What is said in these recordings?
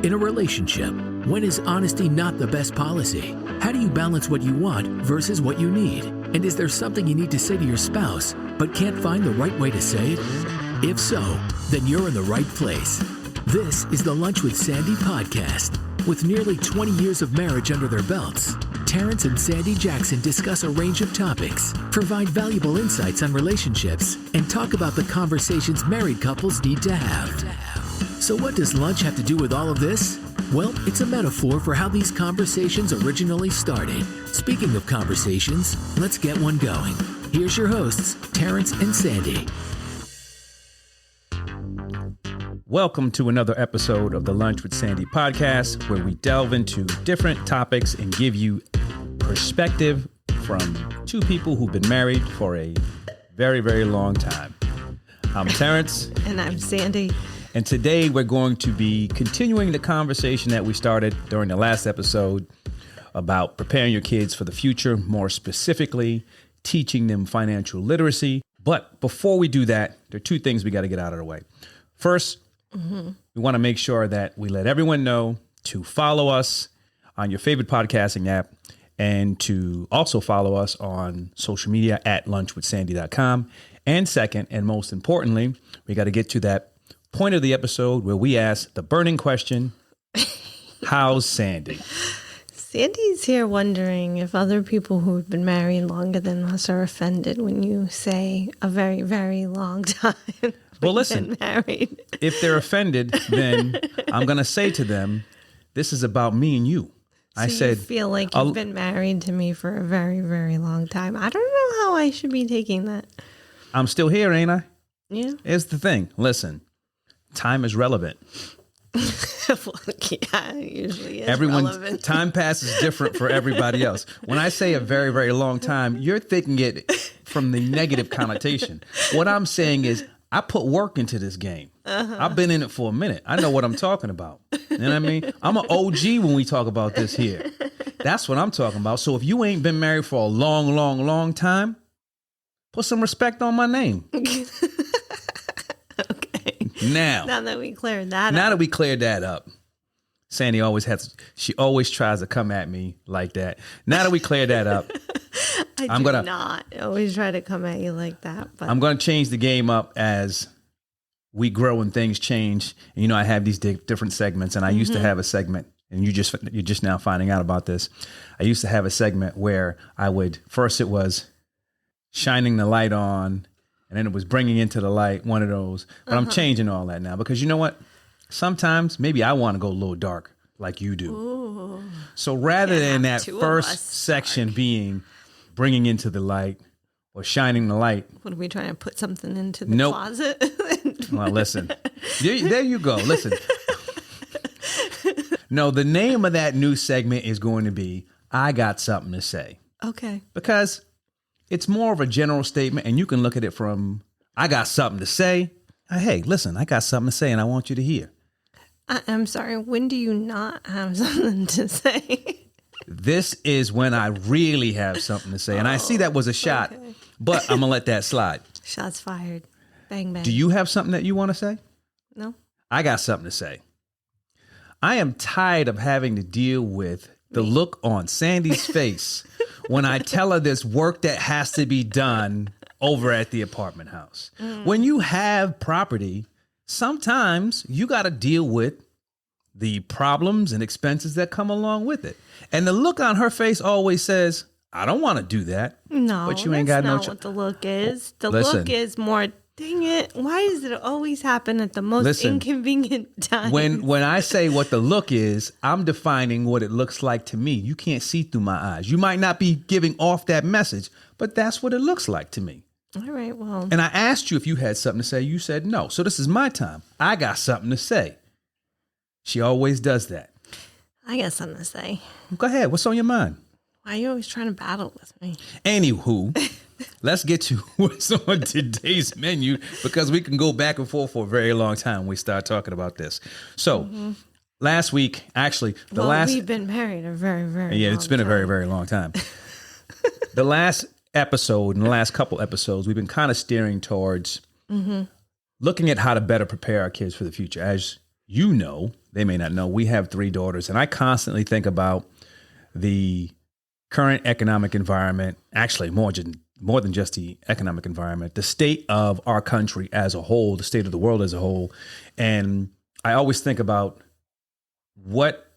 In a relationship, when is honesty not the best policy? How do you balance what you want versus what you need? And is there something you need to say to your spouse, but can't find the right way to say it? If so, then you're in the right place. This is the Lunch with Sandy podcast. With nearly 20 years of marriage under their belts, Terrence and Sandy Jackson discuss a range of topics, provide valuable insights on relationships, and talk about the conversations married couples need to have. So what does lunch have to do with all of this? Well, it's a metaphor for how these conversations originally started. Speaking of conversations, let's get one going. Here's your hosts, Terrence and Sandy. Welcome to another episode of the Lunch with Sandy podcast, where we delve into different topics and give you perspective from two people who've been married for a very, very long time. I'm Terrence. And I'm Sandy. And today we're going to be continuing the conversation that we started during the last episode about preparing your kids for the future, more specifically, teaching them financial literacy. But before we do that, there are two things we got to get out of the way. First, we want to make sure that we let everyone know to follow us on your favorite podcasting app and to also follow us on social media at lunchwithsandy.com. And second, and most importantly, we got to get to that point of the episode where we ask the burning question, how's Sandy? Sandy's here wondering if other people who have been married longer than us are offended when you say a very, very long time. Well, listen, married. If they're offended, then I'm going to say to them, this is about me and you. So you feel like you've been married to me for a very, very long time. I don't know how I should be taking that. I'm still here, ain't I? Yeah. Here's the thing. Listen, time is relevant. Well, yeah, it usually is relevant. Time passes different for everybody else. When I say a very, very long time, you're thinking it from the negative connotation. What I'm saying is, I put work into this game. I've been in it for a minute. I know what I'm talking about. You know what I mean? I'm an OG when we talk about this here. That's what I'm talking about. So if you ain't been married for a long, long, long time, put some respect on my name. Okay. Now that we cleared that up. Sandy she always tries to come at me like that. Now that we cleared that up, I do not always try to come at you like that. But I'm going to change the game up as we grow and things change. And, you know, I have these different segments, and I used to have a segment, and you're just now finding out about this. I used to have a segment where first it was shining the light on, and then it was bringing into the light, one of those. But I'm changing all that now because you know what? Sometimes maybe I want to go a little dark like you do. Ooh. So rather than that first section being bringing into the light or shining the light. What are we trying to put something into the closet? Well, listen, there you go. Listen. No, the name of that new segment is going to be, I Got Something to Say. Okay. Because it's more of a general statement, and you can look at it from, I got something to say. Hey, listen, I got something to say, and I want you to hear. I'm sorry, when do you not have something to say? This is when I really have something to say. And I see that was a shot, but I'm going to let that slide. Shots fired. Bang, bang. Do you have something that you want to say? No. I got something to say. I am tired of having to deal with the look on Sandy's face when I tell her there's work that has to be done over at the apartment house. When you have property, sometimes you got to deal with the problems and expenses that come along with it. And the look on her face always says, I don't want to do that. No, but you ain't got no that's not what the look is. The look is more, dang it, why does it always happen at the most inconvenient time? When I say what the look is, I'm defining what it looks like to me. You can't see through my eyes. You might not be giving off that message, but that's what it looks like to me. All right, well. And I asked you if you had something to say. You said no. So this is my time. I got something to say. She always does that. I got something to say. Go ahead. What's on your mind? Why are you always trying to battle with me? Anywho, let's get to what's on today's menu because we can go back and forth for a very long time when we start talking about this. So last week, actually, we've been married a very, very long time. It's been a very, very long time. The last episode and the last couple episodes, we've been kind of steering towards looking at how to better prepare our kids for the future. As you know, they may not know, we have 3 daughters, and I constantly think about the current economic environment, actually more than just the economic environment, the state of our country as a whole, the state of the world as a whole. And I always think about what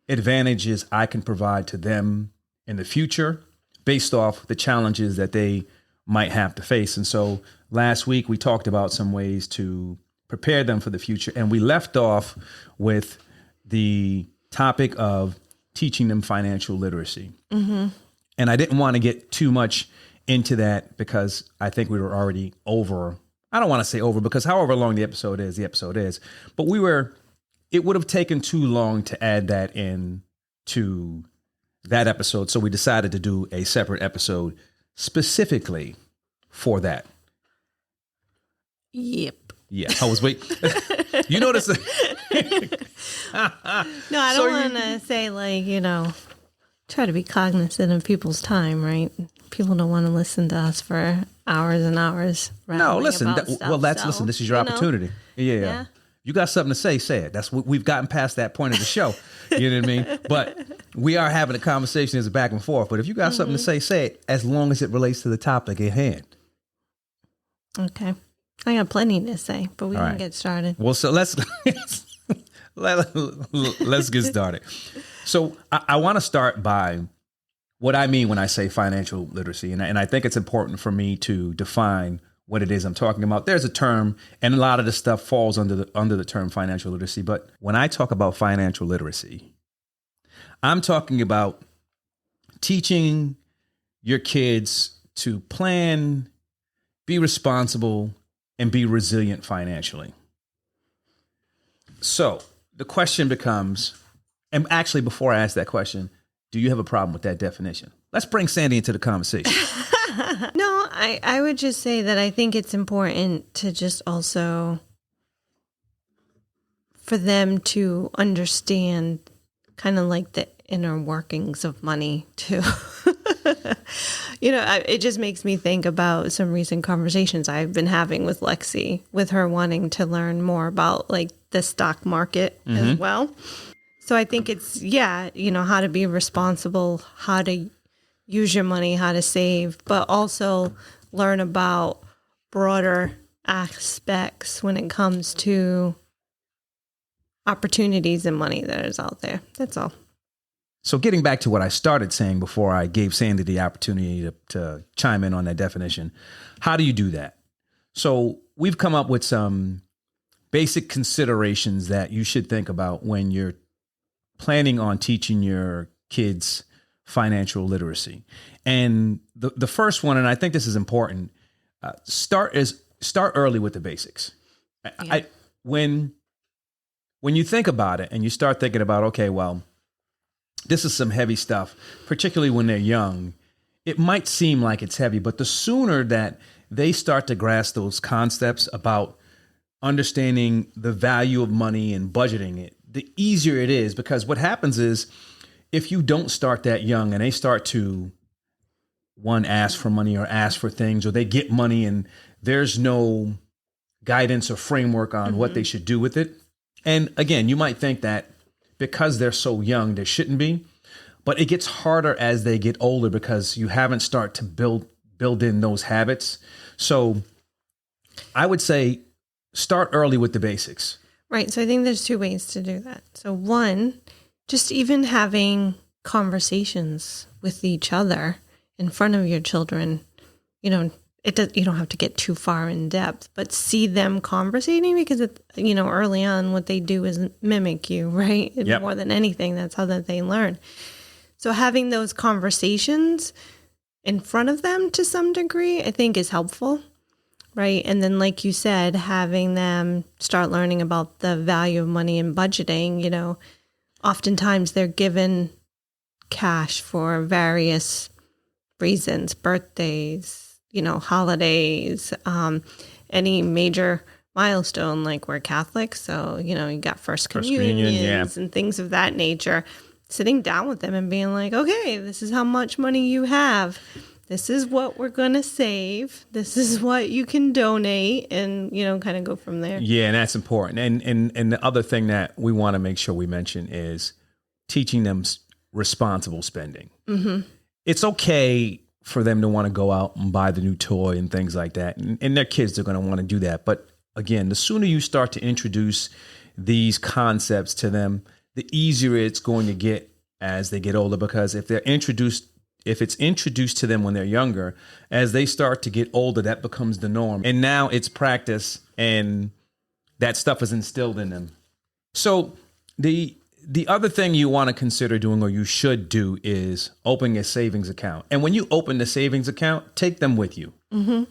advantages I can provide to them in the future based off the challenges that they might have to face. And so last week we talked about some ways to prepare them for the future. And we left off with the topic of teaching them financial literacy. Mm-hmm. And I didn't want to get too much into that because I think we were already over. I don't want to say over because however long the episode is. But it would have taken too long to add that in to that episode. So we decided to do a separate episode specifically for that. Yep. Yeah, I was waiting. You notice. No, I don't want to say try to be cognizant of people's time, right? People don't want to listen to us for hours and hours. No, listen. Listen. This is your opportunity. Yeah. You got something to say it. That's what we've gotten past that point of the show. You know what I mean? But we are having a conversation as a back and forth. But if you got something to say it, as long as it relates to the topic at hand. Okay. I got plenty to say, but we can get started. Well, so let's get started. So I want to start by what I mean when I say financial literacy. And I think it's important for me to define what it is I'm talking about. There's a term, and a lot of this stuff falls under the term financial literacy. But when I talk about financial literacy, I'm talking about teaching your kids to plan, be responsible, and be resilient financially. So the question becomes, and actually before I ask that question, do you have a problem with that definition? Let's bring Sandy into the conversation. No, I would just say that I think it's important to just also for them to understand kind of like the inner workings of money too. It just makes me think about some recent conversations I've been having with Lexi, with her wanting to learn more about like the stock market as well. So I think it's, how to be responsible, how to use your money, how to save, but also learn about broader aspects when it comes to opportunities and money that is out there. That's all. So getting back to what I started saying before I gave Sandy the opportunity to chime in on that definition, how do you do that? So we've come up with some basic considerations that you should think about when you're planning on teaching your kids financial literacy. And the first one, and I think this is important, start early with the basics. Yeah. When you think about it and you start thinking about, okay, well, this is some heavy stuff, particularly when they're young. It might seem like it's heavy, but the sooner that they start to grasp those concepts about understanding the value of money and budgeting it, the easier it is. Because what happens is if you don't start that young and they start to, one, ask for money or ask for things, or they get money and there's no guidance or framework on what they should do with it. And again, you might think that because they're so young, there shouldn't be, but it gets harder as they get older because you haven't started to build in those habits. So I would say start early with the basics. Right. So I think there's 2 ways to do that. So one, just even having conversations with each other in front of your children, you don't have to get too far in depth, but see them conversating because, early on what they do is mimic you, right? Yep. More than anything, that's how that they learn. So having those conversations in front of them to some degree, I think is helpful, right? And then like you said, having them start learning about the value of money and budgeting, oftentimes they're given cash for various reasons, birthdays, holidays, any major milestone, like we're Catholic. So, you got first communions and things of that nature, sitting down with them and being like, okay, this is how much money you have. this is what we're going to save. This is what you can donate, and, kind of go from there. Yeah, and that's important. And the other thing that we want to make sure we mention is teaching them responsible spending. Mm-hmm. It's okay for them to want to go out and buy the new toy and things like that. And their kids are going to want to do that. But again, the sooner you start to introduce these concepts to them, the easier it's going to get as they get older, because if it's introduced to them when they're younger, as they start to get older, that becomes the norm. And now it's practice, and that stuff is instilled in them. So the other thing you want to consider doing, or you should do, is opening a savings account. And when you open the savings account, take them with you. Mm-hmm.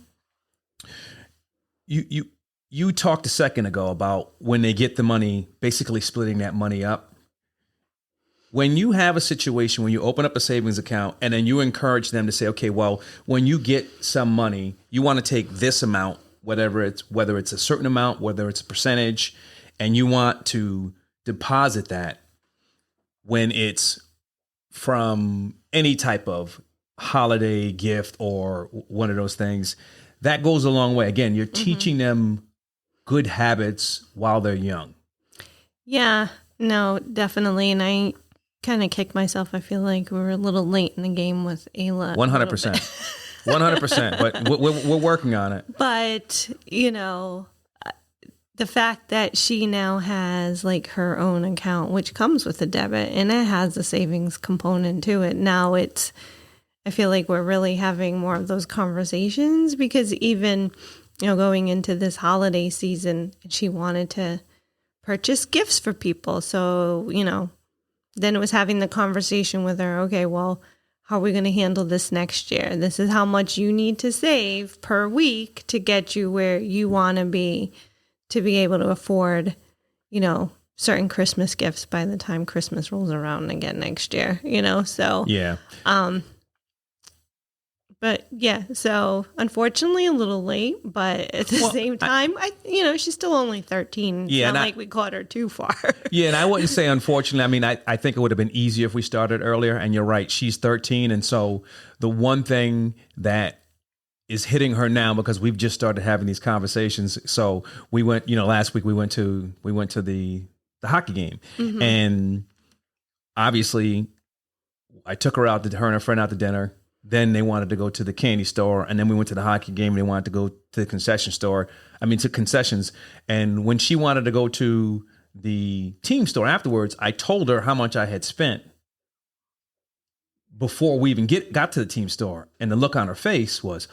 You talked a second ago about when they get the money, basically splitting that money up. When you have a situation when you open up a savings account and then you encourage them to say, okay, well, when you get some money, you want to take this amount, whether it's a certain amount, whether it's a percentage, and you want to deposit that when it's from any type of holiday gift or one of those things, that goes a long way. Again, you're teaching them good habits while they're young. Yeah, no, definitely. And I kind of kicked myself. I feel like we were a little late in the game with Ayla. 100%. 100%. But we're working on it. But, the fact that she now has like her own account, which comes with a debit, and it has a savings component to it. Now I feel like we're really having more of those conversations, because even, going into this holiday season, she wanted to purchase gifts for people. So, then it was having the conversation with her. Okay, well, how are we going to handle this next year? This is how much you need to save per week to get you where you want to be able to afford, certain Christmas gifts by the time Christmas rolls around again next year, so. Yeah. But yeah, so unfortunately a little late, but at the same time, she's still only 13. It's not like we caught her too far. Yeah, and I wouldn't say unfortunately. I mean, I think it would have been easier if we started earlier, and you're right, she's 13. And so the one thing that is hitting her now, because we've just started having these conversations. So we went, last week we went to the hockey game, mm-hmm. and obviously I took her and her friend out to dinner. Then they wanted to go to the candy store, and then we went to the hockey game, and they wanted to go to the to concessions. And when she wanted to go to the team store afterwards, I told her how much I had spent before we even got to the team store. And the look on her face was,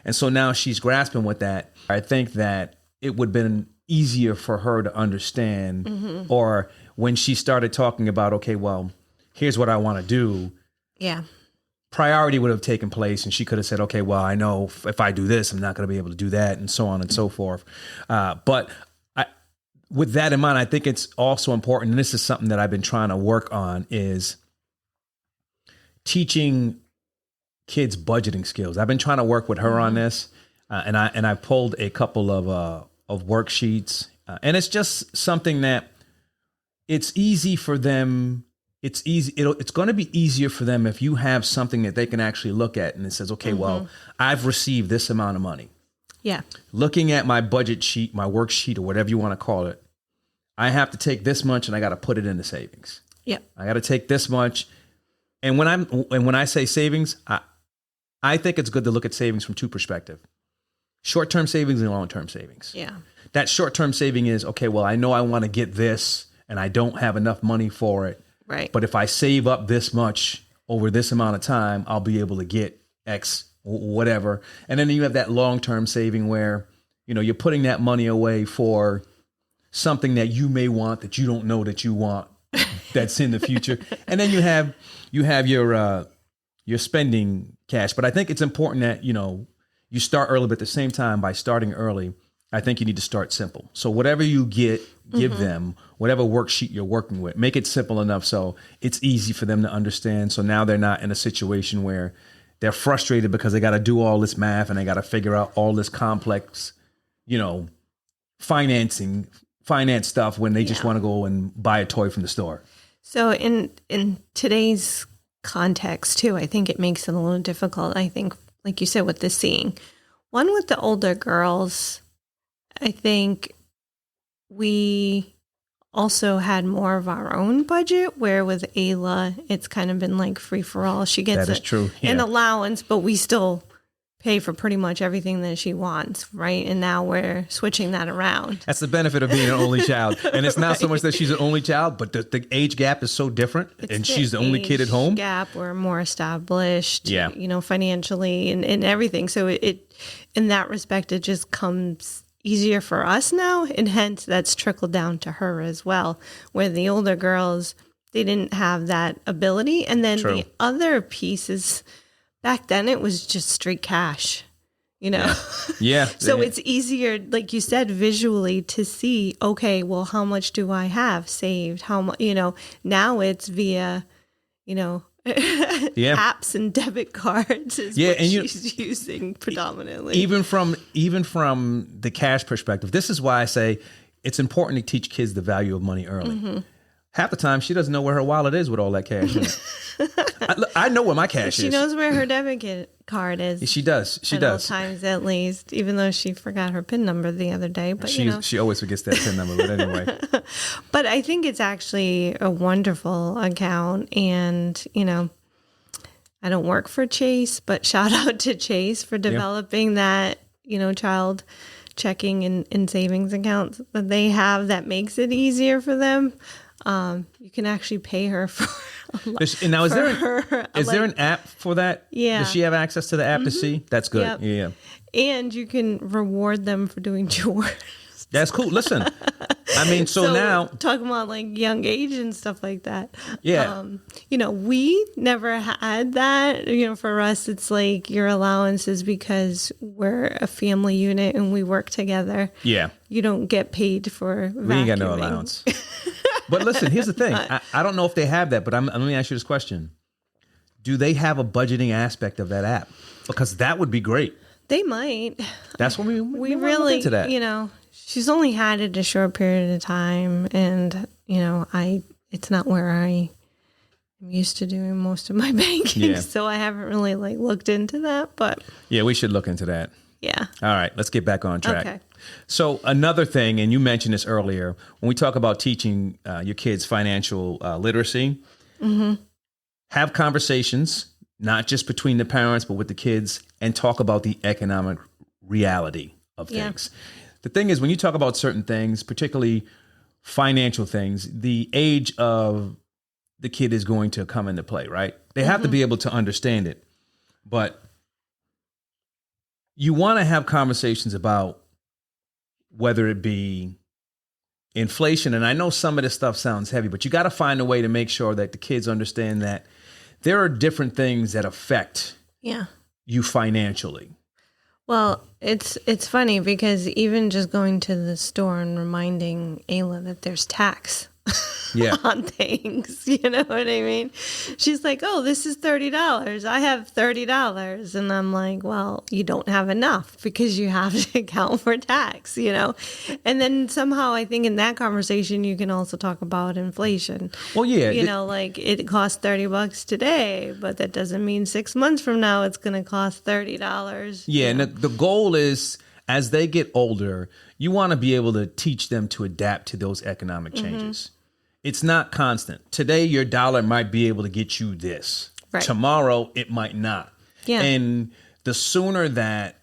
and so now she's grasping with that. I think that it would have been easier for her to understand, mm-hmm. or when she started talking about, okay, well, here's what I want to do. Yeah. Priority would have taken place, and she could have said, okay, well, I know if I do this, I'm not going to be able to do that, and so on and so forth. But with that in mind, I think it's also important, and this is something that I've been trying to work on, is teaching kids budgeting skills. I've been trying to work with her on this, and I pulled a couple of worksheets, and it's just something that it's easy for them. It's easy. It's going to be easier for them if you have something that they can actually look at, and it says, okay, mm-hmm. well, I've received this amount of money. Yeah. Looking at my budget sheet, my worksheet, or whatever you want to call it, I have to take this much and I got to put it into savings. Yeah. I got to take this much. And when I say savings, I think it's good to look at savings from two perspectives: short-term savings and long-term savings. Yeah. That short-term saving is, okay, well, I know I want to get this and I don't have enough money for it. Right. But if I save up this much over this amount of time, I'll be able to get X, whatever. And then you have that long-term saving where, you're putting that money away for something that you may want that you don't know that you want, that's in the future. And then you have your spending cash. But I think it's important that, you start early, but at the same time, by starting early, I think you need to start simple. So whatever you give mm-hmm. them, whatever worksheet you're working with, make it simple enough so it's easy for them to understand. So now they're not in a situation where they're frustrated because they got to do all this math and they got to figure out all this complex, finance stuff when they just want to go and buy a toy from the store. So in today's context too, I think it makes it a little difficult. I think like you said, with the seeing. One with the older girls, I think we also had more of our own budget, where with Ayla, it's kind of been like free for all. She gets true. An allowance, but we still pay for pretty much everything that she wants, right? And now we're switching that around. That's the benefit of being an only child. And it's not so much that she's an only child, but the age gap is so different. And she's the only kid at home. Gap, we're more established, Yeah. Financially and everything. So it in that respect, it just comes easier for us now. And hence that's trickled down to her as well, where the older girls, they didn't have that ability. And then the other pieces, back then it was just straight cash, Yeah. So it's easier, like you said, visually to see, okay, well, how much do I have saved? How much, now it's via, apps and debit cards is what she's using predominantly. Even from the cash perspective, this is why I say it's important to teach kids the value of money early. Mm-hmm. Half the time, she doesn't know where her wallet is with all that cash in it. I know where my cash is. She knows where her debit card is. She does. She at does. All times, at least, even though she forgot her PIN number the other day. But she always forgets that PIN number. But anyway. But I think it's actually a wonderful account, and I don't work for Chase, but shout out to Chase for developing that child checking and savings accounts that they have that makes it easier for them. You can actually pay her for a lot. Now, is there an app for that? Yeah. Does she have access to the app to see? That's good. Yep. Yeah. And you can reward them for doing chores. That's cool. Listen, I mean, so now talking about like young age and stuff like that. Yeah. We never had that. For us, it's like your allowances because we're a family unit and we work together. Yeah. You don't get paid for vacuuming. We ain't got no allowance. But listen, here's the thing. I don't know if they have that, but let me ask you this question. Do they have a budgeting aspect of that app? Because that would be great. They might. That's what we really look into that. She's only had it a short period of time, and it's not where I am used to doing most of my banking, so I haven't really looked into that. But yeah, we should look into that. Yeah. All right, let's get back on track. Okay. So another thing, and you mentioned this earlier, when we talk about teaching your kids financial literacy, have conversations, not just between the parents, but with the kids, and talk about the economic reality of things. The thing is, when you talk about certain things, particularly financial things, the age of the kid is going to come into play, right? They have to be able to understand it. But you want to have conversations about whether it be inflation. And I know some of this stuff sounds heavy, but you got to find a way to make sure that the kids understand that there are different things that affect you financially. Well, it's funny because even just going to the store and reminding Ayla that there's tax on things, you know what I mean? She's like, oh, this is $30. I have $30. And I'm like, well, you don't have enough because you have to account for tax, And then somehow I think in that conversation, you can also talk about inflation. Well, yeah. It costs $30 today, but that doesn't mean 6 months from now it's going to cost $30. Yeah, and the goal is, as they get older, you want to be able to teach them to adapt to those economic changes. It's not constant. Today, your dollar might be able to get you this. Right. Tomorrow, it might not. Yeah. And the sooner that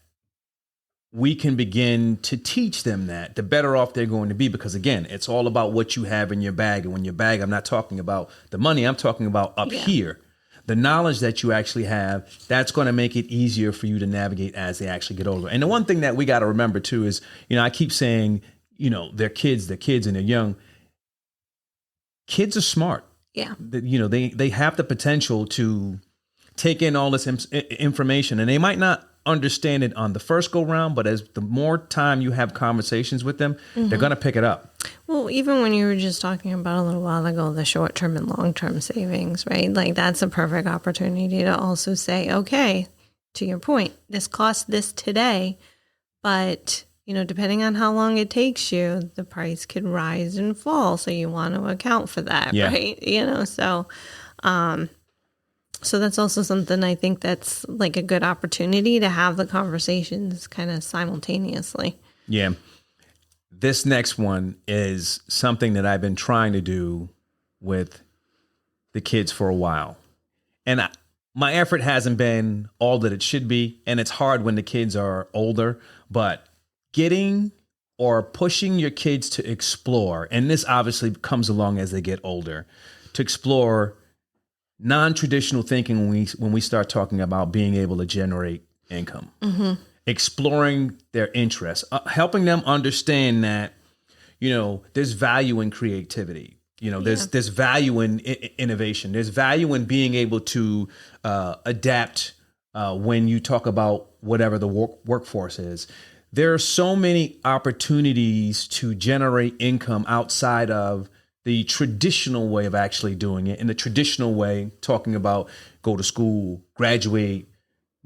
we can begin to teach them that, the better off they're going to be. Because again, it's all about what you have in your bag. And when your bag, I'm not talking about the money. I'm talking about up here. The knowledge that you actually have, that's going to make it easier for you to navigate as they actually get older. And the one thing that we got to remember too is, I keep saying, they're kids and they're young. Kids are smart. Yeah. They have the potential to take in all this information, and they might not understand it on the first go round, but as the more time you have conversations with them, they're going to pick it up. Well, even when you were just talking about a little while ago, the short-term and long-term savings, right? That's a perfect opportunity to also say, okay, to your point, this costs this today, but depending on how long it takes you, the price could rise and fall. So you want to account for that, right? So So that's also something I think that's like a good opportunity to have the conversations kind of simultaneously. Yeah. This next one is something that I've been trying to do with the kids for a while. And my effort hasn't been all that it should be. And it's hard when the kids are older, but getting or pushing your kids to explore, and this obviously comes along as they get older, to explore non-traditional thinking when we start talking about being able to generate income, exploring their interests, helping them understand that, there's value in creativity. There's value in innovation. There's value in being able to adapt when you talk about whatever the workforce is. There are so many opportunities to generate income outside of the traditional way of actually doing it. In the traditional way, talking about go to school, graduate,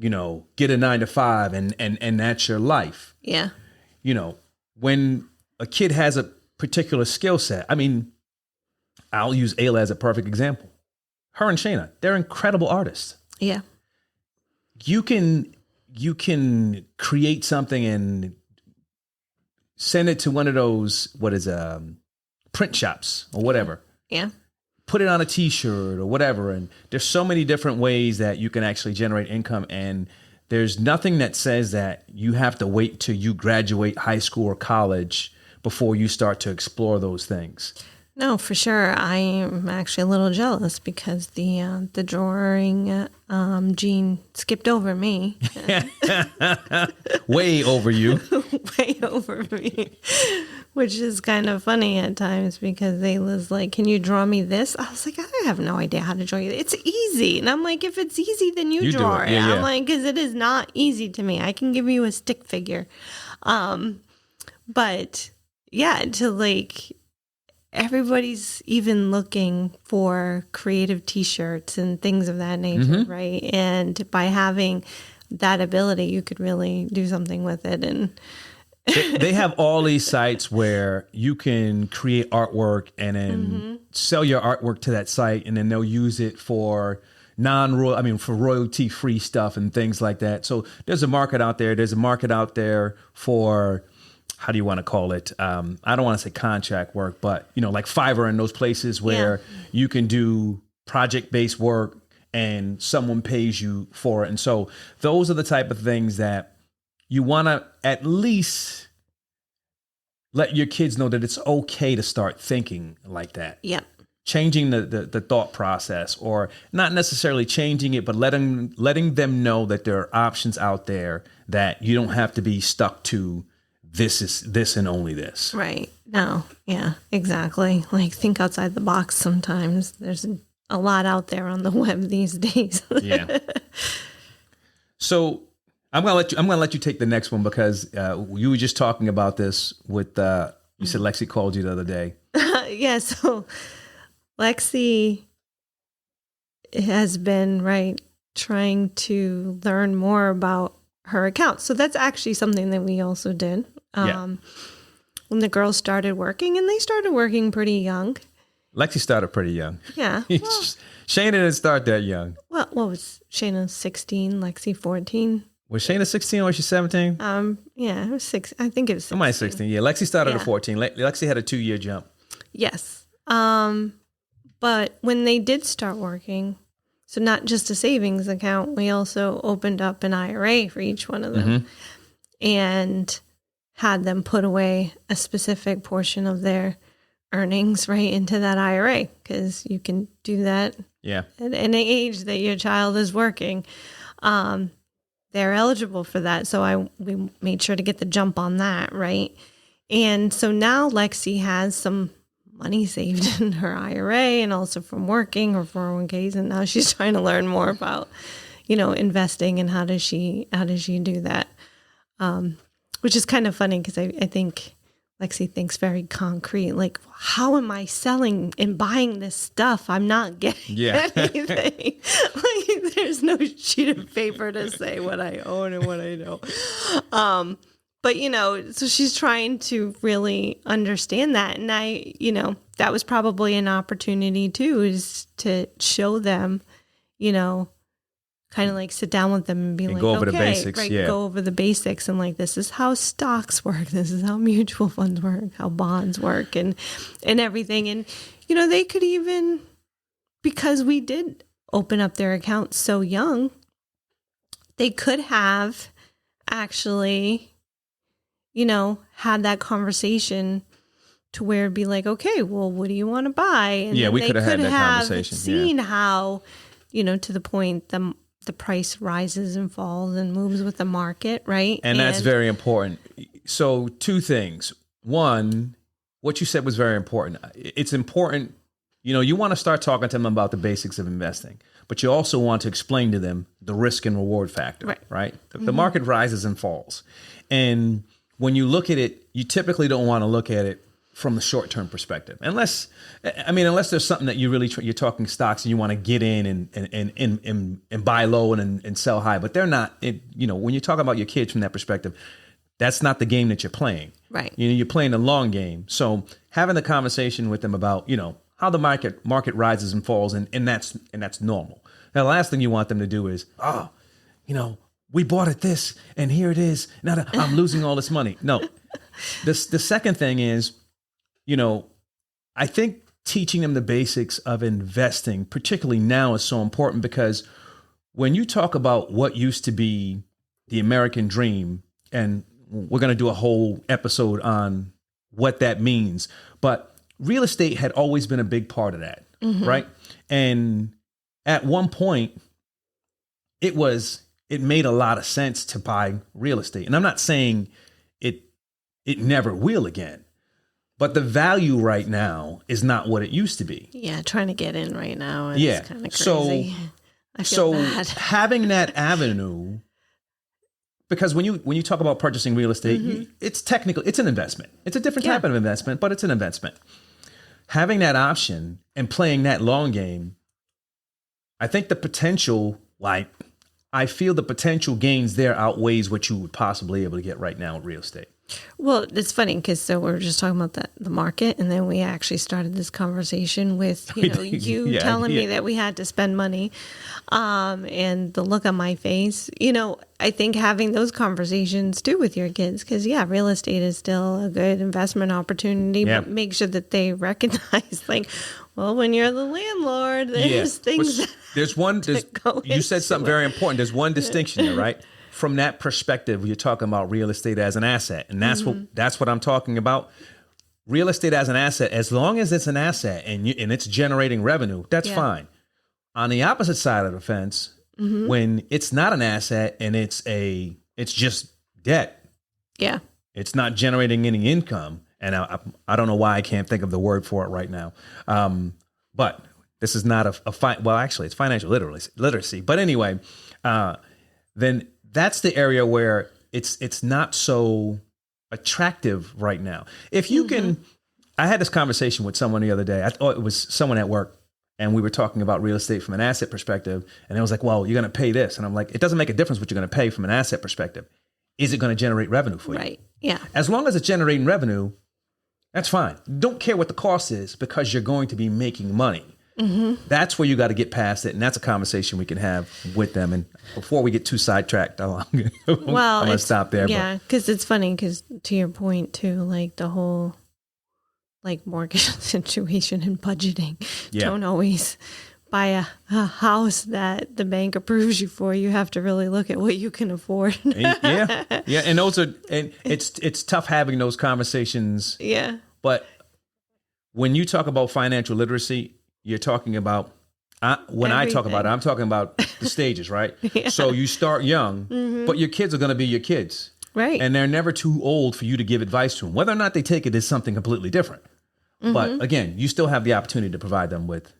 get a 9-to-5 and that's your life. Yeah. When a kid has a particular skill set, I'll use Ayla as a perfect example. Her and Shayna, they're incredible artists. Yeah. You can create something and send it to one of those, print shops or whatever. Yeah. Put it on a t-shirt or whatever. And there's so many different ways that you can actually generate income. And there's nothing that says that you have to wait till you graduate high school or college before you start to explore those things. No, for sure. I'm actually a little jealous because the drawing gene skipped over me. Way over you. Way over me. Which is kind of funny at times because Ayla's like, can you draw me this? I was like, I have no idea how to draw you. It's easy. And I'm like, if it's easy, then you draw it. Yeah, I'm like, because it is not easy to me. I can give you a stick figure. But yeah, to like... everybody's even looking for creative t-shirts and things of that nature, right? And by having that ability, you could really do something with it. And they have all these sites where you can create artwork and then sell your artwork to that site, and then they'll use it for for royalty-free stuff and things like that. So there's a market out there. There's a market out there for... how do you want to call it? I don't want to say contract work, but, like Fiverr and those places where you can do project-based work and someone pays you for it. And so those are the type of things that you want to at least let your kids know that it's okay to start thinking like that. yeah, Changing the thought process, or not necessarily changing it, but letting them know that there are options out there, that you don't have to be stuck to this is this and only this. right. No, yeah, exactly. Like think outside the box sometimes. There's a lot out there on the web these days. Yeah. So I'm gonna let you take the next one because you were just talking about this with you said Lexi called you the other day. Yeah, so Lexi has been trying to learn more about her account. So that's actually something that we also did. When the girls started working, and they started working pretty young. Lexi started pretty young. Yeah. Well, Shayna didn't start that young. well, what was Shayna 16, Lexi 14? Was Shayna 16 or was she 17? Yeah, it was 6. I think it was 16. Am I 16? Yeah, Lexi started Yeah. at 14. Lexi had a 2-year jump. Yes. But when they did start working, so not just a savings account, we also opened up an IRA for each one of them and had them put away a specific portion of their earnings into that IRA, because you can do that Yeah. at any age that your child is working. They're eligible for that. So we made sure to get the jump on that, right? And so now Lexi has some money saved in her IRA and also from working, her 401ks, and now she's trying to learn more about, investing and how does she do that, which is kind of funny because I think Lexi thinks very concrete, like, how am I selling and buying this stuff? I'm not getting anything. Like, there's no sheet of paper to say what I own and what I don't. But, so she's trying to really understand that. And that was probably an opportunity too, is to show them, kind of like sit down with them and be like, go over okay, the basics. right, Yeah. go over the basics and like, this is how stocks work. This is how mutual funds work, how bonds work and everything. And, they could even, because we did open up their accounts so young, they could have actually, had that conversation to where it'd be like, okay, well, what do you want to buy? And Yeah, then we they could have had that conversation. Seen how, to the point the price rises and falls and moves with the market, right? And that's very important. So 2 things. One, what you said was very important. It's important, you want to start talking to them about the basics of investing, but you also want to explain to them the risk and reward factor, right? The market rises and falls. And when you look at it, you typically don't want to look at it from the short-term perspective, unless there's something that you really you're talking stocks and you want to get in and buy low and sell high, but they're not. When you talk about your kids from that perspective, that's not the game that you're playing. Right. You're playing the long game. So having the conversation with them about how the market rises and falls, and that's normal. Now, the last thing you want them to do is, we bought it this, and here it is. Now I'm losing all this money. No. The second thing is, I think teaching them the basics of investing, particularly now, is so important, because when you talk about what used to be the American dream, and we're going to do a whole episode on what that means, but real estate had always been a big part of that, right? And at one point, it made a lot of sense to buy real estate. And I'm not saying it never will again, but the value right now is not what it used to be. Yeah, trying to get in right now is kind of crazy. I feel So bad. having that avenue, because when you talk about purchasing real estate, it's an investment. It's a different type of investment, but it's an investment. Having that option and playing that long game, I think the potential, I feel the potential gains there outweighs what you would possibly be able to get right now in real estate. Well, it's funny because we were just talking about the market, and then we actually started this conversation with you telling me that we had to spend money, and the look on my face. I think having those conversations too with your kids, because real estate is still a good investment opportunity, but make sure that they recognize, when you're the landlord, there's things. You said something very important. There's one distinction there, right? From that perspective, you're talking about real estate as an asset, and that's what I'm talking about. Real estate as an asset, as long as it's an asset and it's generating revenue, that's fine. On the opposite side of the fence, when it's not an asset and it's just debt, it's not generating any income, and I don't know why I can't think of the word for it right now, but this is not it's financial literacy. But anyway, then that's the area where it's not so attractive right now. If you can, I had this conversation with someone the other day. I thought it was someone at work, and we were talking about real estate from an asset perspective. And it was like, well, you're going to pay this. And I'm like, it doesn't make a difference what you're going to pay from an asset perspective. Is it going to generate revenue for you? Right. Yeah. As long as it's generating revenue, that's fine. Don't care what the cost is, because you're going to be making money. That's where you got to get past it, and that's a conversation we can have with them. And before we get too sidetracked, I'm going to stop there. Yeah, because it's funny, because to your point too, the whole mortgage situation and budgeting, don't always buy a house that the bank approves you for. You have to really look at what you can afford. And it's tough having those conversations. Yeah, but when you talk about financial literacy, you're talking about, when I talk about it, I'm talking about the stages, right? So you start young, but your kids are going to be your kids. Right. And they're never too old for you to give advice to them. Whether or not they take it is something completely different. But again, you still have the opportunity to provide them with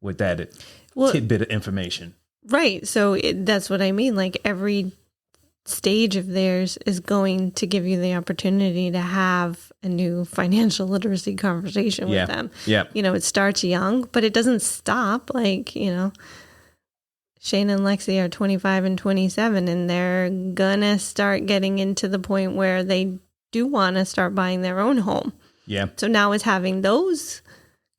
that tidbit of information. Right. So that's what I mean. Every stage of theirs is going to give you the opportunity to have a new financial literacy conversation with them. Yeah. It starts young, but it doesn't stop. Shane and Lexi are 25 and 27, and they're gonna start getting into the point where they do want to start buying their own home. Yeah. So now it's having those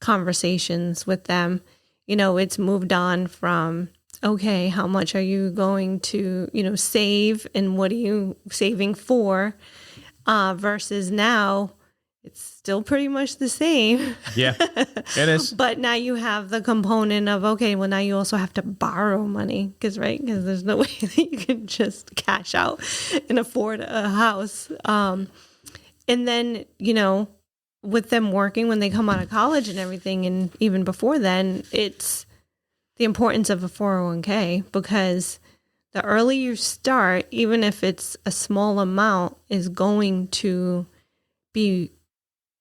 conversations with them. It's moved on from, okay, how much are you going to, save and what are you saving for? Versus now, it's still pretty much the same. Yeah, it is. But now you have the component of, okay, well, now you also have to borrow money because there's no way that you can just cash out and afford a house. And then, with them working when they come out of college and everything, and even before then, it's the importance of a 401k, because the earlier you start, even if it's a small amount, is going to be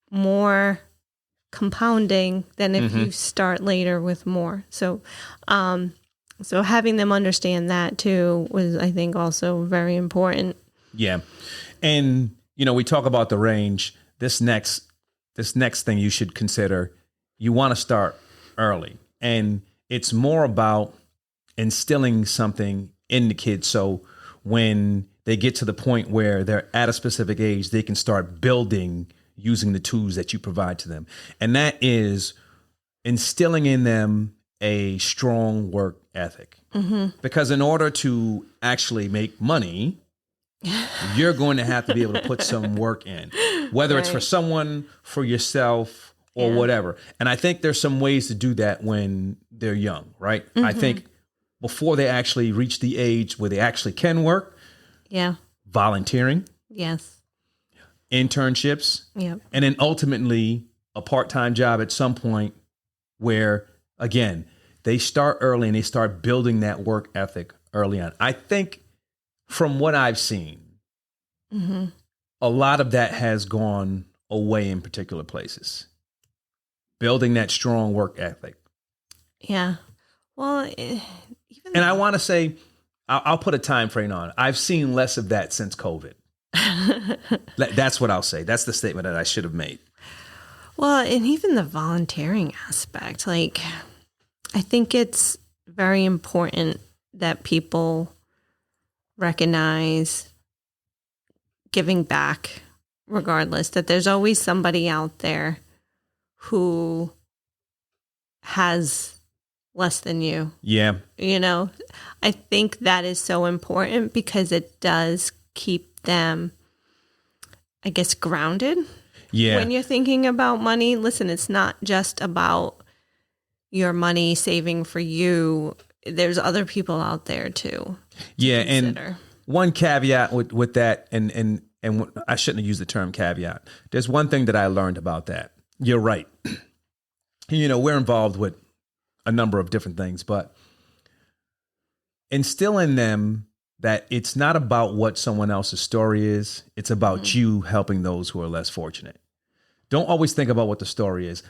more compounding than if you start later with more. So, so having them understand that too was, I think, also very important. Yeah. And, we talk about the range. This next thing you should consider, you want to start early. And it's more about instilling something in the kids. So when they get to the point where they're at a specific age, they can start building using the tools that you provide to them. And that is instilling in them a strong work ethic. Because in order to actually make money, you're going to have to be able to put some work in, whether it's for someone, for yourself, or whatever. And I think there's some ways to do that when they're young, right? I think before they actually reach the age where they actually can work. Yeah. Volunteering. Yes. Internships. Yep. And then ultimately a part-time job at some point where, again, they start early and they start building that work ethic early on. I think from what I've seen, a lot of that has gone away in particular places. Building that strong work ethic. Yeah. Well, and I want to say, I'll put a time frame on it. I've seen less of that since COVID. That's what I'll say. That's the statement that I should have made. Well, and even the volunteering aspect, I think it's very important that people recognize giving back regardless, that there's always somebody out there who has less than you. Yeah. I think that is so important because it does keep them, I guess, grounded. Yeah. When you're thinking about money, listen, it's not just about your money saving for you. There's other people out there too. Yeah. And one caveat with that, and I shouldn't have used the term caveat. There's one thing that I learned about that. You're right. We're involved with a number of different things, but instill in them that it's not about what someone else's story is. It's about you helping those who are less fortunate. Don't always think about what the story is.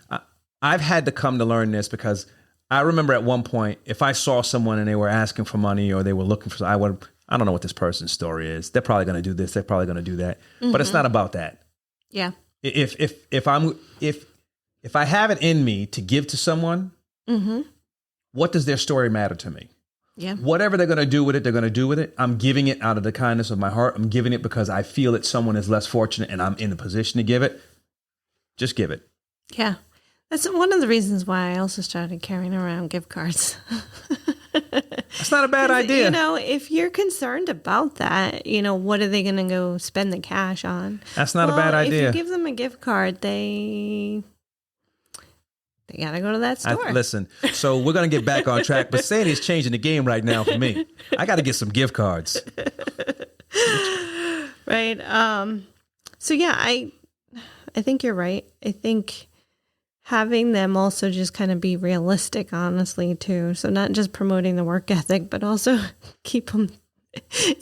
I've had to come to learn this because I remember at one point, if I saw someone and they were asking for money or they were looking for, I don't know what this person's story is. They're probably going to do this. They're probably going to do that. But it's not about that. Yeah. If I have it in me to give to someone, what does their story matter to me? Yeah. Whatever they're going to do with it, they're going to do with it. I'm giving it out of the kindness of my heart. I'm giving it because I feel that someone is less fortunate and I'm in the position to give it. Just give it. Yeah. That's one of the reasons why I also started carrying around gift cards. That's not a bad idea. If you're concerned about that, what are they going to go spend the cash on? That's not a bad idea. If you give them a gift card, they got to go to that store. Listen, so we're going to get back on track, but Sandy's changing the game right now for me. I got to get some gift cards. Right. So yeah, I think you're right. I think having them also just kind of be realistic, honestly, too. So not just promoting the work ethic, but also keep them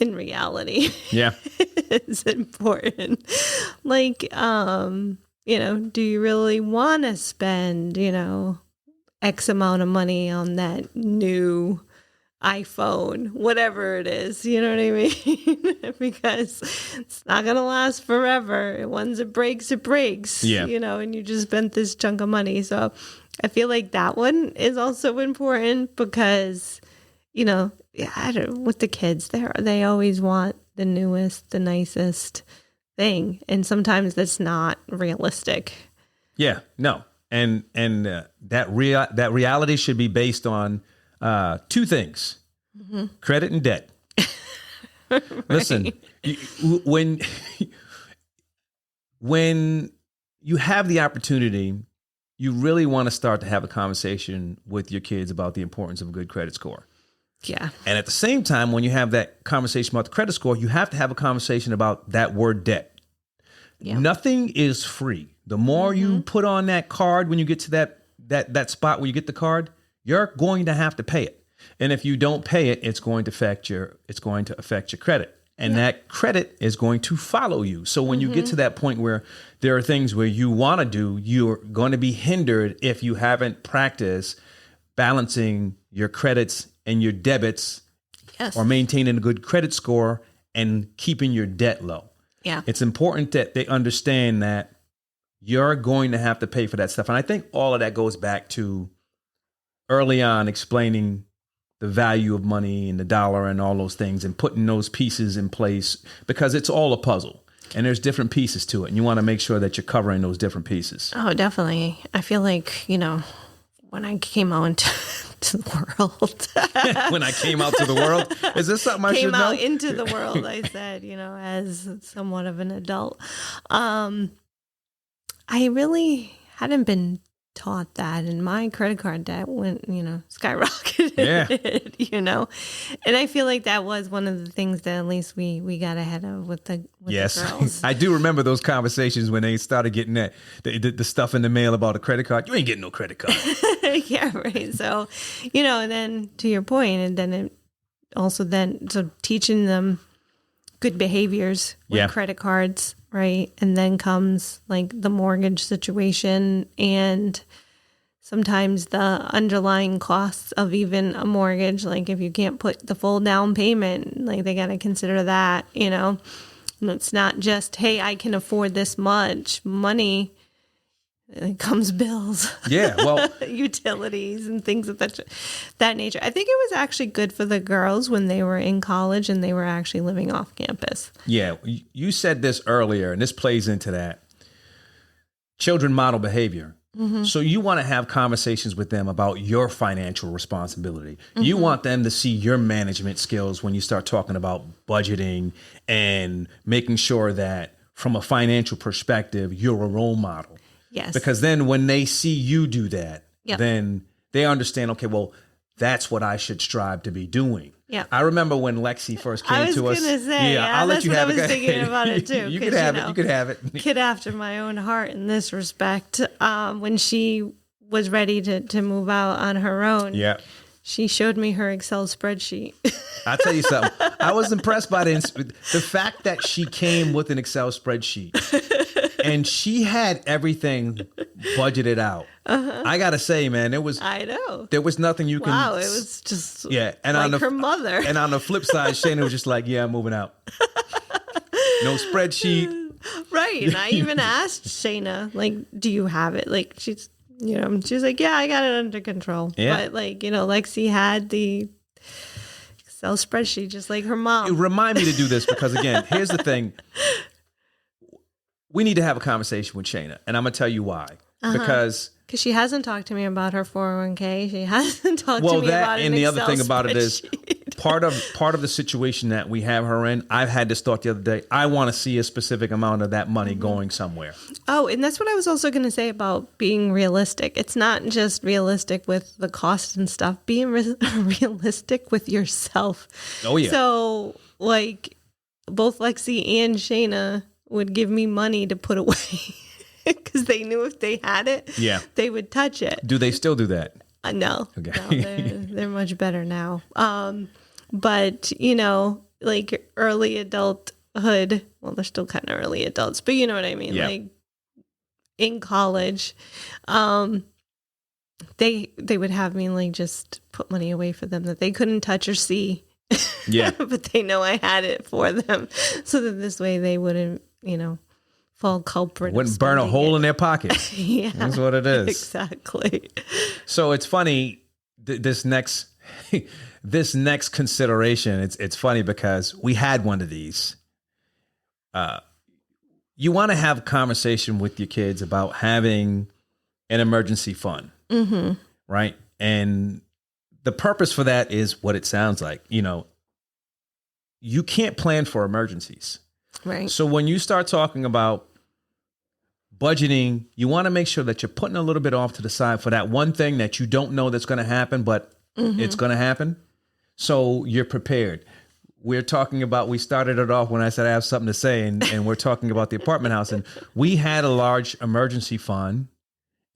in reality. Yeah. It's important. Do you really want to spend, X amount of money on that new iPhone, whatever it is, you know what I mean? Because it's not going to last forever. Once it breaks, yeah. And you just spent this chunk of money. So I feel like that one is also important because, with the kids, they always want the newest, the nicest thing. And sometimes that's not realistic. Yeah, no. And that reality should be based on Two things, credit and debt. Listen, when you have the opportunity, you really want to start to have a conversation with your kids about the importance of a good credit score. Yeah. And at the same time, when you have that conversation about the credit score, you have to have a conversation about that word debt. Yeah. Nothing is free. The more you put on that card when you get to that spot where you get the card, you're going to have to pay it. And if you don't pay it, it's going to affect your credit. And that credit is going to follow you. So when you get to that point where there are things where you want to do, you're going to be hindered if you haven't practiced balancing your credits and your debits, or maintaining a good credit score and keeping your debt low. Yeah. It's important that they understand that you're going to have to pay for that stuff. And I think all of that goes back to early on explaining the value of money and the dollar and all those things and putting those pieces in place, because it's all a puzzle and there's different pieces to it. And you want to make sure that you're covering those different pieces. Oh, definitely. I feel like, when I came out into the world. When I came out to the world? Is this something I should know? Came out into the world, I said, as somewhat of an adult. I really hadn't been taught that, and my credit card debt went, skyrocketed, and I feel like that was one of the things that at least we got ahead of with the girls. I do remember those conversations when they started getting the stuff in the mail about a credit card. You ain't getting no credit card. Yeah, right. So, and then to your point, and then it also so teaching them good behaviors with credit cards, right? And then comes like the mortgage situation and sometimes the underlying costs of even a mortgage. Like if you can't put the full down payment, like they got to consider that, And it's not just, hey, I can afford this much money. It comes bills. Yeah, well, utilities and things of that nature. I think it was actually good for the girls when they were in college and they were actually living off campus. Yeah, you said this earlier, and this plays into that. Children model behavior. So you want to have conversations with them about your financial responsibility. You want them to see your management skills when you start talking about budgeting and making sure that from a financial perspective, you're a role model. Yes. Because then when they see you do that, then they understand, okay, well, that's what I should strive to be doing. Yeah. I remember when Lexi first came to us. I was going to say, I'll let you have it. I was thinking about it too. You could have it. You could have it. Kid after my own heart in this respect. When she was ready to move out on her own. Yeah. She showed me her Excel spreadsheet. I'll tell you something. I was impressed by the fact that she came with an Excel spreadsheet. And she had everything budgeted out. I gotta say, man, there was nothing you can. Wow, it was just and like her mother. And on the flip side, Shayna was just like, "Yeah, I'm moving out. No spreadsheet." Right, and I even asked Shayna, like, "Do you have it?" Like, she's like, "Yeah, I got it under control." Yeah. But Lexi had the Excel spreadsheet just like her mom. Remind me to do this because again, here's the thing. We need to have a conversation with Shayna, and I'm going to tell you why. Because she hasn't talked to me about her 401k. She hasn't talked to me about an Excel spreadsheet. And the other thing about it is part of the situation that we have her in, I've had this thought the other day. I want to see a specific amount of that money going somewhere. Oh, and that's what I was also going to say about being realistic. It's not just realistic with the cost and stuff. Being realistic with yourself. Oh, yeah. So, like, both Lexi and Shayna would give me money to put away because they knew if they had it, they would touch it. Do they still do that? No. Okay. No, they're much better now. But, like early adulthood, well, they're still kind of early adults, but you know what I mean? Yeah. Like in college, they would have me like just put money away for them that they couldn't touch or see. Yeah. But they know I had it for them. So that this way they wouldn't, fall culprit. Wouldn't burn a hole in their pocket. Yeah. That's what it is. Exactly. So it's funny, this next consideration, it's funny because we had one of these. You want to have a conversation with your kids about having an emergency fund, right? And the purpose for that is what it sounds like. You can't plan for emergencies. Right. So when you start talking about budgeting, you want to make sure that you're putting a little bit off to the side for that one thing that you don't know that's going to happen, but it's going to happen. So you're prepared. We started it off when I said I have something to say, and we're talking about the apartment house, and we had a large emergency fund,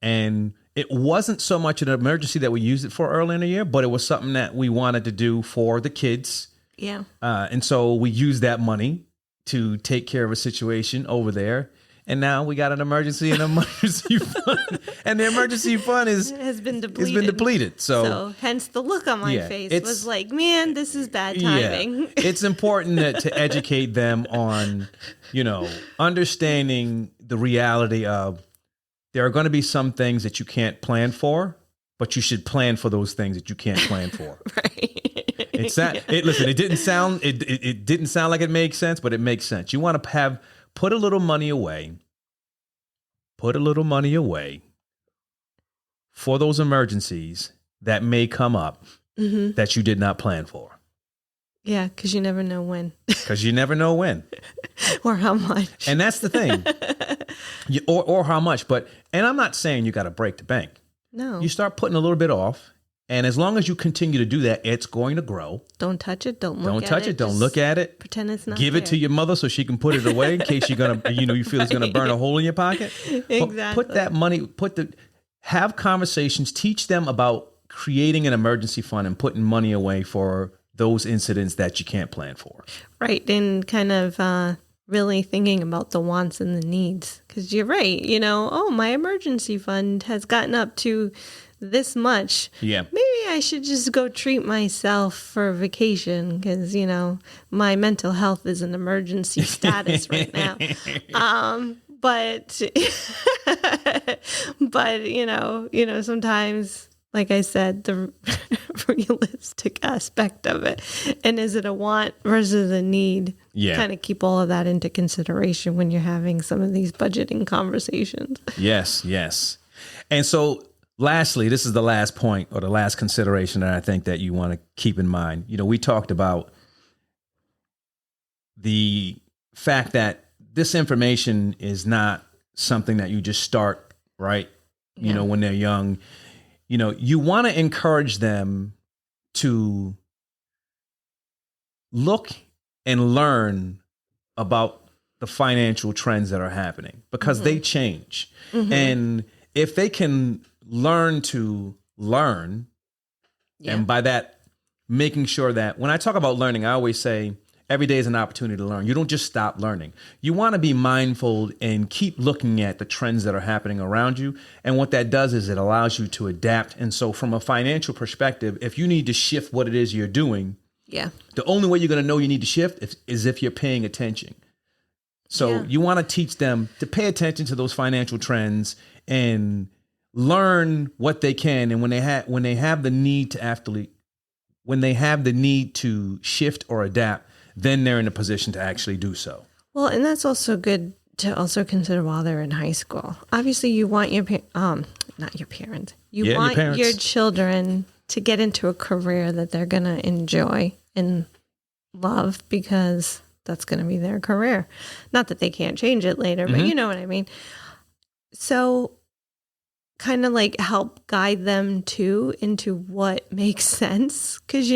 and it wasn't so much an emergency that we used it for early in the year, but it was something that we wanted to do for the kids. Yeah. And so we used that money to take care of a situation over there. And now we got an emergency fund, and the emergency fund has been depleted. It's been depleted. So hence the look on my face was like, man, this is bad timing. Yeah. It's important to educate them on, understanding the reality of there are going to be some things that you can't plan for, but you should plan for those things that you can't plan for. Right. Listen, it didn't sound like it makes sense, but it makes sense. You want to put a little money away for those emergencies that may come up that you did not plan for. Yeah, because you never know when. Or how much. And that's the thing. Or how much. And I'm not saying you got to break the bank. No. You start putting a little bit off. And as long as you continue to do that, it's going to grow. Don't touch it. Don't look at it. Don't look at it. Pretend it's not Give it to your mother so she can put it away in case you're going to, you feel it's going to burn a hole in your pocket. Exactly. Put that money, have conversations, teach them about creating an emergency fund and putting money away for those incidents that you can't plan for. Right. And kind of really thinking about the wants and the needs. Because you're right. My emergency fund has gotten up to this much. Yeah. Maybe I should just go treat myself for a vacation because, my mental health is an emergency status right now. But sometimes, like I said, the realistic aspect of it. And is it a want versus a need? Yeah. Kind of keep all of that into consideration when you're having some of these budgeting conversations. Yes. And so lastly, this is the last point or the last consideration that I think that you want to keep in mind. We talked about the fact that this information is not something that you just start, right? When they're young. You want to encourage them to look and learn about the financial trends that are happening because they change. And if they can learn to learn, and by that, making sure that when I talk about learning, I always say every day is an opportunity to learn. You don't just stop learning. You want to be mindful and keep looking at the trends that are happening around you. And what that does is it allows you to adapt. And so from a financial perspective, if you need to shift what it is you're doing, the only way you're going to know you need to shift is if you're paying attention. So you want to teach them to pay attention to those financial trends and learn what they can. And when they have the need to shift or adapt, then they're in a position to actually do so. Well, and that's also good to also consider while they're in high school. Obviously, you want not your parents. You want your children to get into a career that they're going to enjoy and love because that's going to be their career. Not that they can't change it later, but you know what I mean. So kind of like help guide them too into what makes sense. Because,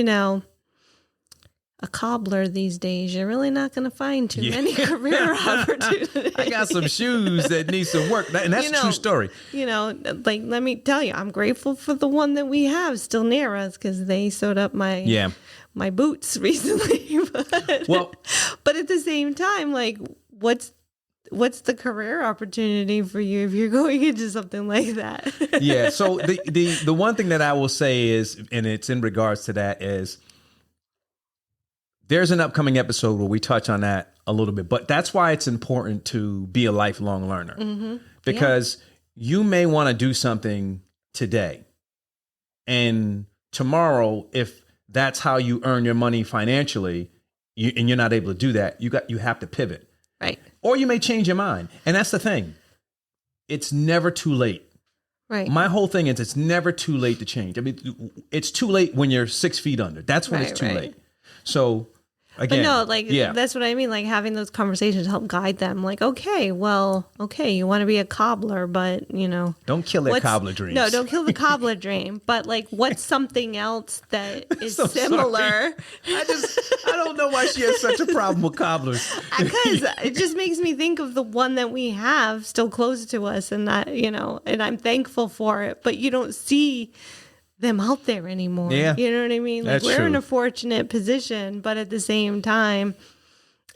a cobbler these days, you're really not going to find too many career opportunities. I got some shoes that need some work. And that's a true story. Let me tell you, I'm grateful for the one that we have still near us because they sewed up my boots recently. But at the same time, like, what's the career opportunity for you if you're going into something like that? So the one thing that I will say is, and it's in regards to that, is there's an upcoming episode where we touch on that a little bit, but that's why it's important to be a lifelong learner because you may want to do something today and tomorrow, if that's how you earn your money financially and you're not able to do that, you have to pivot. Right. Or you may change your mind. And that's the thing. It's never too late. Right. My whole thing is it's never too late to change. I mean, it's too late when you're 6 feet under. That's when it's too late. So again, but no, that's what I mean. Like having those conversations help guide them. Like, okay, you want to be a cobbler, but don't kill that cobbler dream. No, don't kill the cobbler dream. But like, what's something else that is similar? I don't know why she has such a problem with cobblers. Because it just makes me think of the one that we have still close to us, and that and I'm thankful for it. But you don't see them out there anymore. Yeah. You know what I mean? Like we're in a fortunate position, but at the same time,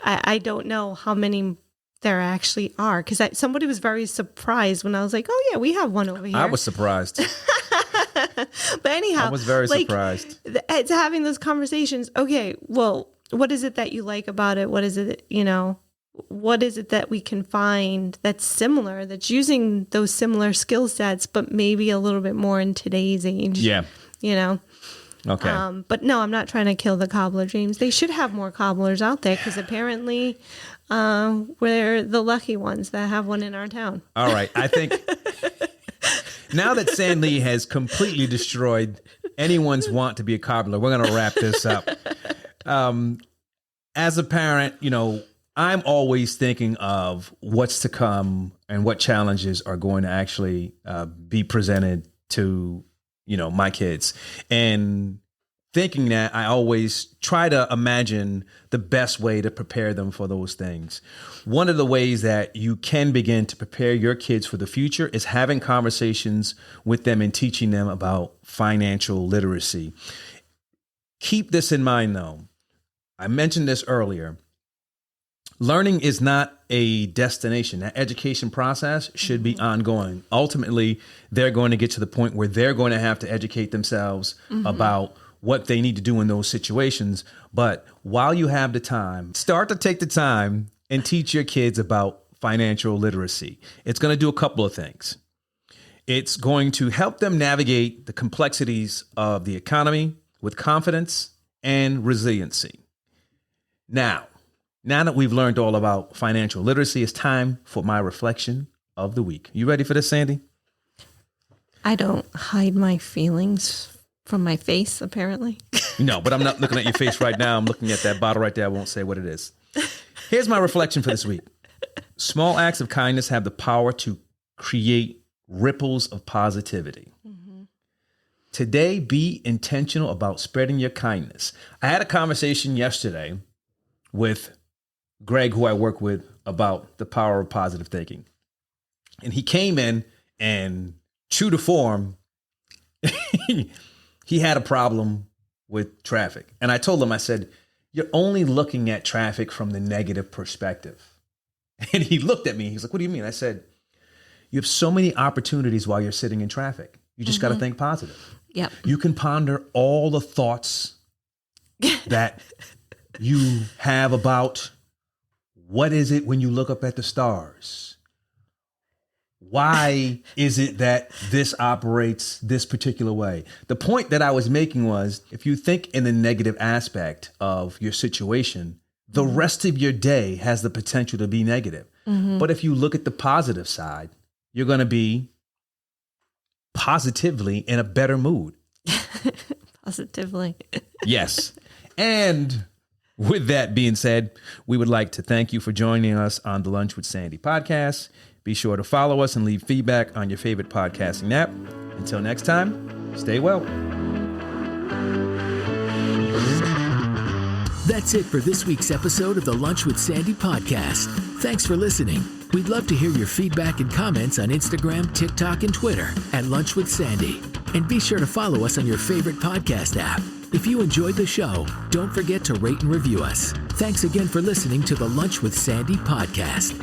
I don't know how many there actually are. Because somebody was very surprised when I was like, oh yeah, we have one over here. I was surprised. But anyhow, I was very surprised. It's having those conversations. Okay, well, what is it that you like about it? What is it, what is it that we can find that's similar, that's using those similar skill sets, but maybe a little bit more in today's age? Yeah. Okay. But no, I'm not trying to kill the cobbler dreams. They should have more cobblers out there because apparently we're the lucky ones that have one in our town. All right. I think now that Sandy has completely destroyed anyone's want to be a cobbler, we're going to wrap this up. As a parent, I'm always thinking of what's to come and what challenges are going to actually be presented to, my kids. And thinking that, I always try to imagine the best way to prepare them for those things. One of the ways that you can begin to prepare your kids for the future is having conversations with them and teaching them about financial literacy. Keep this in mind, though. I mentioned this earlier. Learning is not a destination. That education process should be ongoing. Ultimately, they're going to get to the point where they're going to have to educate themselves about what they need to do in those situations. But while you have the time, start to take the time and teach your kids about financial literacy. It's going to do a couple of things. It's going to help them navigate the complexities of the economy with confidence and resiliency. Now that we've learned all about financial literacy, it's time for my reflection of the week. You ready for this, Sandy? I don't hide my feelings from my face, apparently. No, but I'm not looking at your face right now. I'm looking at that bottle right there. I won't say what it is. Here's my reflection for this week. Small acts of kindness have the power to create ripples of positivity. Today, be intentional about spreading your kindness. I had a conversation yesterday with Greg, who I work with, about the power of positive thinking. And he came in and, true to form, he had a problem with traffic. And I told him, I said, you're only looking at traffic from the negative perspective. And he looked at me. He's like, what do you mean? I said, you have so many opportunities while you're sitting in traffic. You just got to think positive. Yep. You can ponder all the thoughts that you have about what is it when you look up at the stars? Why is it that this operates this particular way? The point that I was making was, if you think in the negative aspect of your situation, the rest of your day has the potential to be negative. But if you look at the positive side, you're going to be positively in a better mood. Positively. Yes. And with that being said, we would like to thank you for joining us on the Lunch with Sandy podcast. Be sure to follow us and leave feedback on your favorite podcasting app. Until next time, stay well. That's it for this week's episode of the Lunch with Sandy podcast. Thanks for listening. We'd love to hear your feedback and comments on Instagram, TikTok, and Twitter at Lunch with Sandy. And be sure to follow us on your favorite podcast app. If you enjoyed the show, don't forget to rate and review us. Thanks again for listening to the Lunch with Sandy podcast.